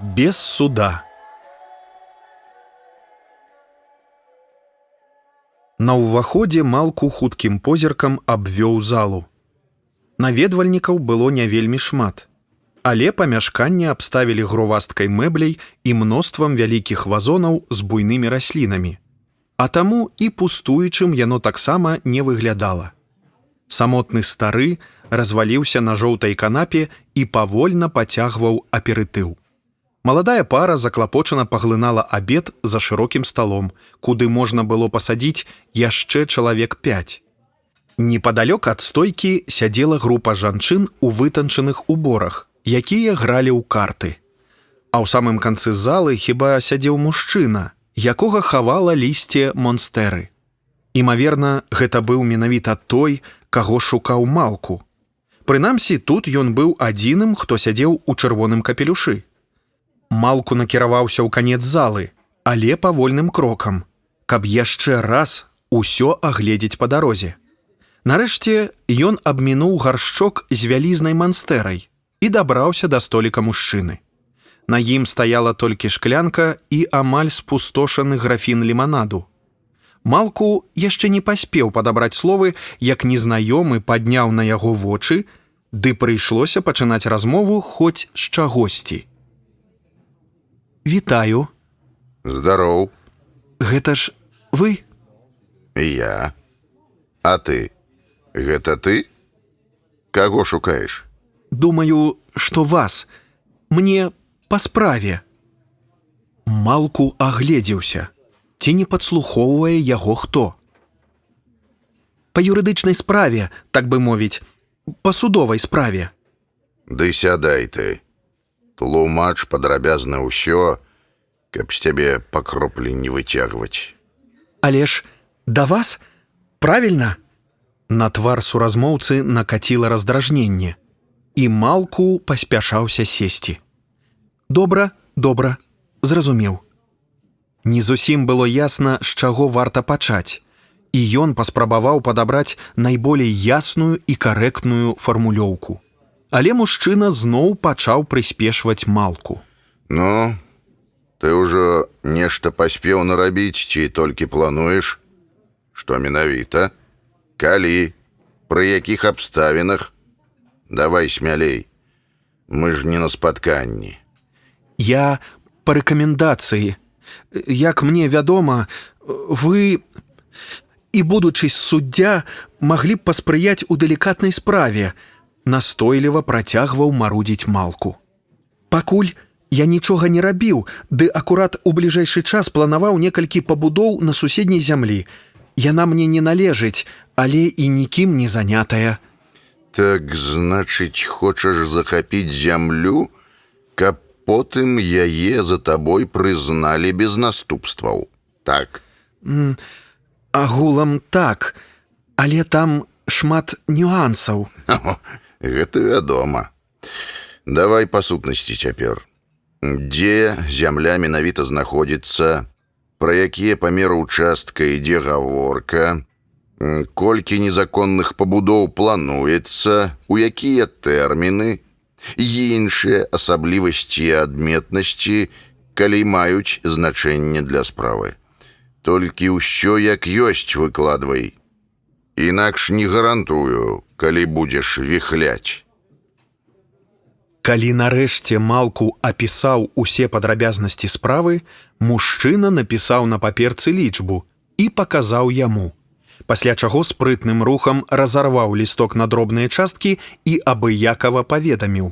Без суда. На ўваходзе Малку хуткім позіркам абвёў залу. Наведвальнікаў было не вельмі шмат, але памяшканне абставілі грувасткай мэбляй і мноствам вялікіх вазонаў з буйнымі раслінамі. А таму і пустуючым яно таксама не выглядала. Самотны стары разваліўся на жоўтай канапе і павольна пацягваў аперытыў. Маладая пара заклапочана паглынала абед за шырокім сталом, куды можна было пасадзіць яшчэ чалавек 5. Непадалёк ад стойкі сядзела група жанчын у вытанчаных уборах, якія гралі ў карты. А ў самым канцы залы хіба сядзеў мужчына, якога хавала лісце монстэры. Імаверна, гэта быў менавіта той, каго шукаў Малку. Прынамсі, тут ён быў адзіным, хто сядзеў у чырвоным капелюшы. Малку накіраваўся ў канец залы, але павольным крокам, каб яшчэ раз усё агледзець па дарозе. Нарэшце ён абмінуў гаршчок з вялізнай манстэрай і дабраўся да століка мужчыны. На ім стаяла толькі шклянка і амаль спустошаны графін ліманаду. Малку яшчэ не паспеў падабраць словы, як незнаёмы падняў на яго вочы, ды прыйшлося пачынаць размову хоць з чагосьці. «Вітаю». «Здароў». «Гэта ж вы?» «Я. А ты? Гэта ты? Каго шукаеш?» «Думаю, што вас. Мне па справе». Малку агледзеўся. Ці не падслухоўвае яго хто? «Па юрыдычнай справе, так бы мовіць, па судовай справе». «Ды сядай ты. Тлумач падрабязна ўсё, каб з цябе па кроплі не выцягваць». «Але ж да вас? Правільна?» На твар суразмоўцы накаціла раздражненне, і Малку паспяшаўся сесці. «Добра, добра, зразумеў». Не зусім было ясна, з чаго варта пачаць, і ён паспрабаваў падабраць найболей ясную і карэктную фармулёўку. Але мужчына зноў пачаў прыспешваць Малку. «Ну, ты ўжо нешта паспеў нарабіць ці толькі плануеш? Што менавіта? Калі? Пры якіх абставінах? Давай смялей. Мы ж не на спатканні». «Я па рэкамендацыі. Як мне вядома, вы і будучы суддзя маглі б паспрыяць у далікатнай справе», настойліва працягваў марудзіць Малку. «Пакуль я нічога не рабіў, ды акурат у бліжэйшы час планаваў некалькі пабудоў на суседняй зямлі. Яна мне не належыць, але і нікім не занятая». «Так, значыць, хочаш захапіць зямлю, каб потым яе за табой прызналі без наступстваў, так?» «Агулам так, але там шмат нюансаў». «Гэта вядома. Давай па сутнасці цяпер. Дзе зямля менавіта знаходзіцца, пра якія памеры ўчастка ідзе гаворка, колькі незаконных пабудоў плануецца, у якія тэрміны, іншыя асаблівасці і адметнасці, калі маюць значэнне для справы. Толькі ўсё як ёсць выкладвай. Інакш не гарантую, калі будзеш віхляць». Калі нарэшце Малку апісаў усе падрабязнасці справы, мужчына напісаў на паперцы лічбу і паказаў яму, пасля чаго спрытным рухам разарваў лісток на дробныя часткі і абыякава паведаміў: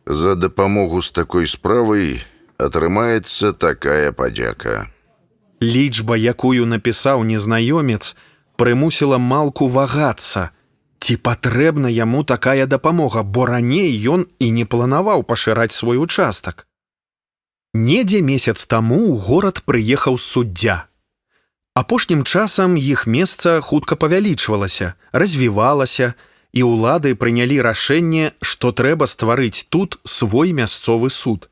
«За дапамогу з такой справай атрымаецца такая падзяка». Лічба, якую напісаў незнаёмец, прымусіла Малку вагацца, ці патрэбна яму такая дапамога, бо раней ён і не планаваў пашыраць свой участак. Недзе месяц таму ў горад прыехаў суддзя. Апошнім часам іх месца хутка павялічвалася, развівалася, і ўлады прынялі рашэнне, што трэба стварыць тут свой мясцовы суд.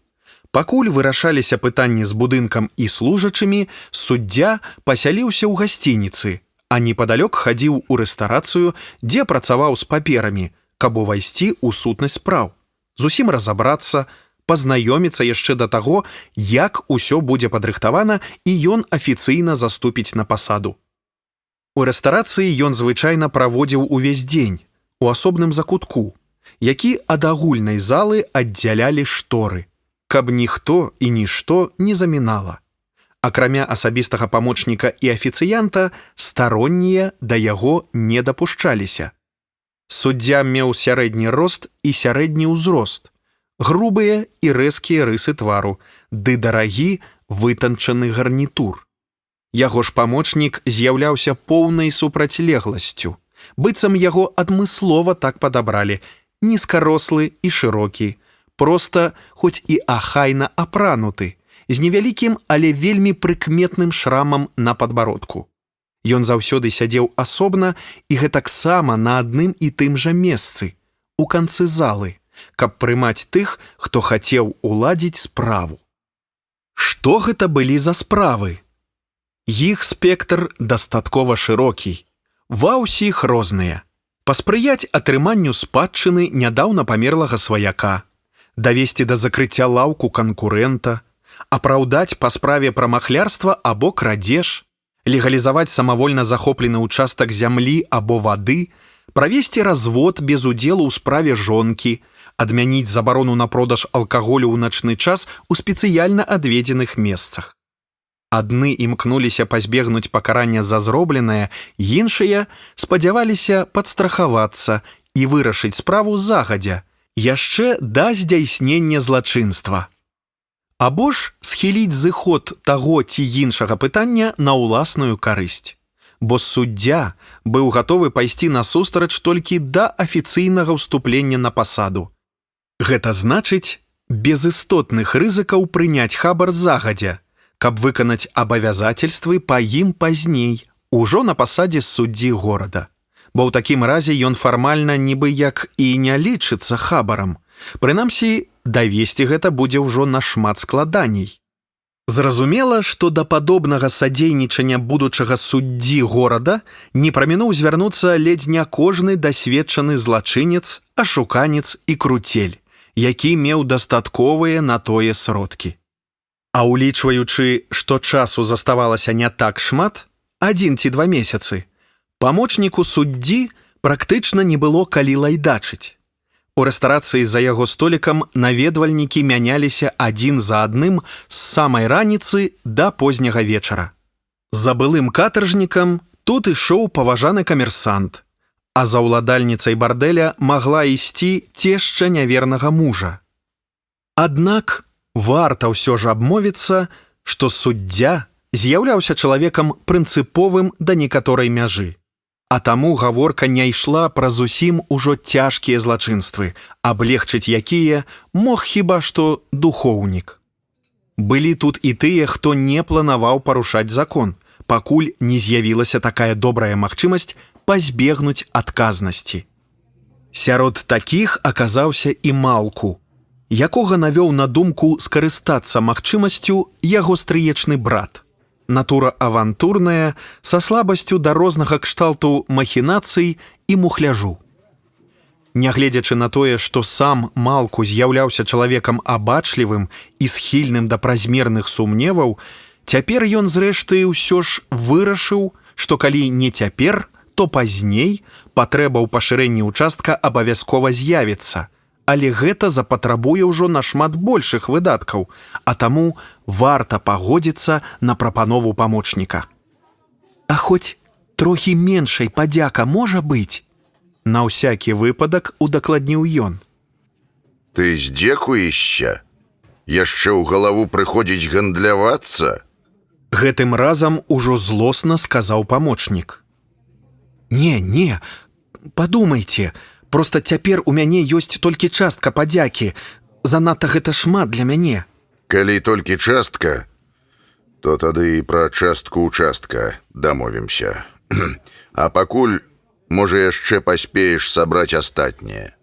Пакуль вырашаліся пытанні з будынкам і служачымі, суддзя пасяліўся ў гасцініцы, а непадалёк хадзіў у рэстарацыю, дзе працаваў з паперамі, каб увайсці ў сутнасць спраў, зусім разабрацца, пазнаёміцца яшчэ да таго, як усё будзе падрыхтавана і ён афіцыйна заступіць на пасаду. У рэстарацыі ён звычайна праводзіў увесь дзень у асобным закутку, які ад агульнай залы аддзялялі шторы, каб ніхто і нішто не замінала. Акрамя асабістага памочніка і афіцыянта, староннія да яго не дапушчаліся. Суддзя меў сярэдні рост і сярэдні ўзрост, грубыя і рэзкія рысы твару, ды дарагі вытанчаны гарнітур. Яго ж памочнік з'яўляўся поўнай супрацьлегласцю, быццам яго адмыслова так падабралі, нізкарослы і шырокі, проста, хоць і ахайна апрануты, з невялікім, але вельмі прыкметным шрамам на падбародку. Ён заўсёды сядзеў асобна і гэтаксама на адным і тым жа месцы, у канцы залы, каб прымаць тых, хто хацеў уладзіць справу. Што гэта былі за справы? Іх спектр дастаткова шырокі, ва ўсіх розныя. Паспрыяць атрыманню спадчыны нядаўна памерлага сваяка, давесці да закрыцця лаўку канкурэнта, апраўдаць па справе пра махлярства або крадзеж, легалізаваць самавольна захоплены ўчастак зямлі або вады, правесці развод без удзелу ў справе жонкі, адмяніць забарону на продаж алкаголю ў начны час у спецыяльна адведзеных месцах. Адны імкнуліся пазбегнуць пакарання за зробленае, іншыя спадзяваліся падстрахавацца і вырашыць справу загадзя, яшчэ да здзяйснення злачынства. Або ж схіліць зыход таго ці іншага пытання на ўласную карысць. Бо суддзя быў гатовы пайсці насустрач толькі да афіцыйнага ўступлення на пасаду. Гэта значыць, без істотных рызыкаў прыняць хабар загадзя, каб выканаць абавязацельствы па ім пазней, ужо на пасадзе суддзі горада. Бо ў такім разе ён фармальна нібы як і не лічыцца хабарам. Прынамсі, давесці гэта будзе ўжо нашмат складаней. Зразумела, што да падобнага садзейнічання будучага суддзі горада не прамінуў звярнуцца ледзь не кожны дасведчаны злачынец, ашуканец і круцель, які меў дастатковыя на тое сродкі. А улічваючы, што часу заставалася не так шмат, 1 ці 2 месяцы, памочніку суддзі практычна не было калі лайдачыць. У рэстарацыі за яго столікам наведвальнікі мяняліся адзін за адным з самай раніцы да позняга вечара. За былым катаржнікам тут ішоў паважаны камерсант, а за ўладальніцай бардэля магла ісці цешча нявернага мужа. Аднак варта ўсё ж абмовіцца, што суддзя з'яўляўся чалавекам прынцыповым да некаторай мяжы. А таму гаворка не ішла пра зусім ужо цяжкія злачынствы, аблегчыць якія мог хіба што духоўнік. Былі тут і тыя, хто не планаваў парушаць закон, пакуль не з'явілася такая добрая магчымасць пазбегнуць адказнасці. Сярод такіх аказаўся і Малку, якога навёў на думку скарыстацца магчымасцю яго стрыечны брат. Натура авантурная, са слабасцю да рознага кшталту махінацый і мухляжу. Нягледзячы на тое, што сам Малку з'яўляўся чалавекам абачлівым і схільным да празмерных сумневаў, цяпер ён зрэшты ўсё ж вырашыў, што калі не цяпер, то пазней патрэба ў пашырэнні ўчастка абавязкова з'явіцца, але гэта запатрабуе ўжо нашмат большых выдаткаў, а таму варта пагодзіцца на прапанову памочніка. А хоць трохі меншай падзяка можа быць? На ўсякі выпадак удакладніў ён. Ты здзекуешся? Яшчэ ў галаву прыходзіць гандлявацца? Гэтым разам ужо злосна сказаў памочнік. Не, падумайце, проста цяпер у мяне ёсць толькі частка падзякі. Занадта гэта шмат для мяне. Калі толькі частка, то тады і пра частку ўчастка дамовімся. А пакуль, можа, яшчэ паспееш сабраць астатняе.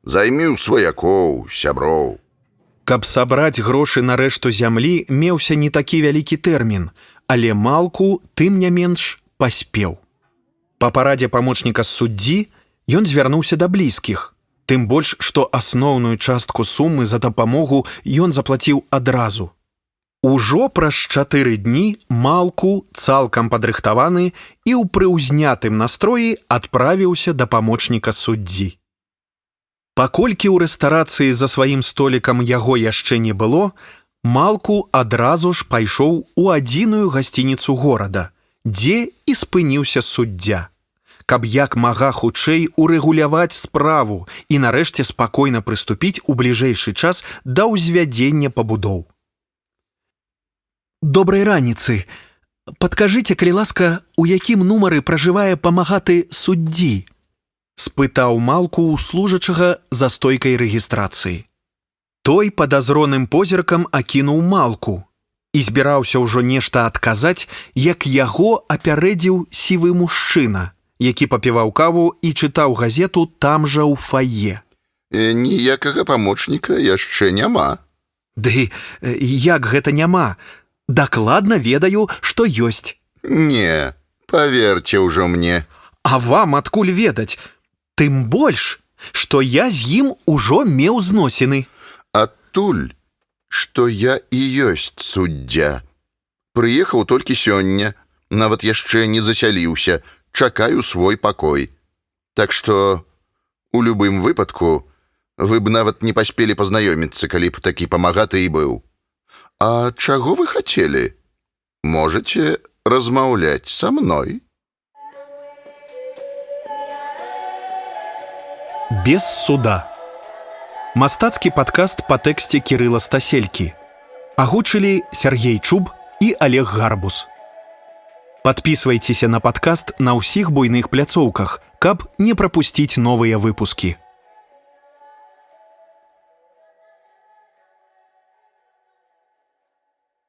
Займі ў сваякоў, сяброў. Каб сабраць грошы на рэшту зямлі, меўся не такі вялікі тэрмін, але Малку, тым не менш, паспеў. Па парадзе памочніка суддзі ён звярнуўся да блізкіх, Тым больш, што асноўную частку сумы за дапамогу ён заплаціў адразу. Ужо праз 4 дні Малку, цалкам падрыхтаваны і ў прыўзнятым настроі адправіўся да памочніка суддзі. Паколькі ў рэстарацыі за сваім столікам яго яшчэ не было, Малку адразу ж пайшоў у адзіную гасцініцу горада, дзе і спыніўся суддзя, каб як мага хутчэй урэгуляваць справу і нарэшце спакойна прыступіць у бліжэйшы час да ўзвядзення пабудоў. Добрай раніцы. Падкажыце, калі ласка, у якім нумары пражывае памагаты суддзі? Спытаў Малку ў служачага за стойкай рэгістрацыі. Той падазроным позіркам акінуў Малку і збіраўся ўжо нешта адказаць, як яго апярэдзіў сівы мужчына, які папіваў каву і чытаў газету там жа ў фае. Ніякага памочніка яшчэ няма. Ды як гэта няма? Дакладна ведаю, што ёсць. Не, паверце ўжо мне. А вам адкуль ведаць? Тым больш, што я з ім ужо меў зносіны. Адтуль, што я і ёсць суддзя. Прыехаў толькі сёння, нават яшчэ не засяліўся, чакаю свой пакой. Так што, у любым выпадку, вы б нават не паспелі пазнаёміцца, калі б такі памагаты і быў. А чаго вы хацелі? Можаце размаўляць са мной? Без суда. Мастацкі падкаст па тэксце Кірыла Стаселькі. Агучылі Сергей Чуб і Олег Гарбус. Падпісвайцеся на падкаст на ўсіх буйных пляцоўках, каб не прапусціць новыя выпускі.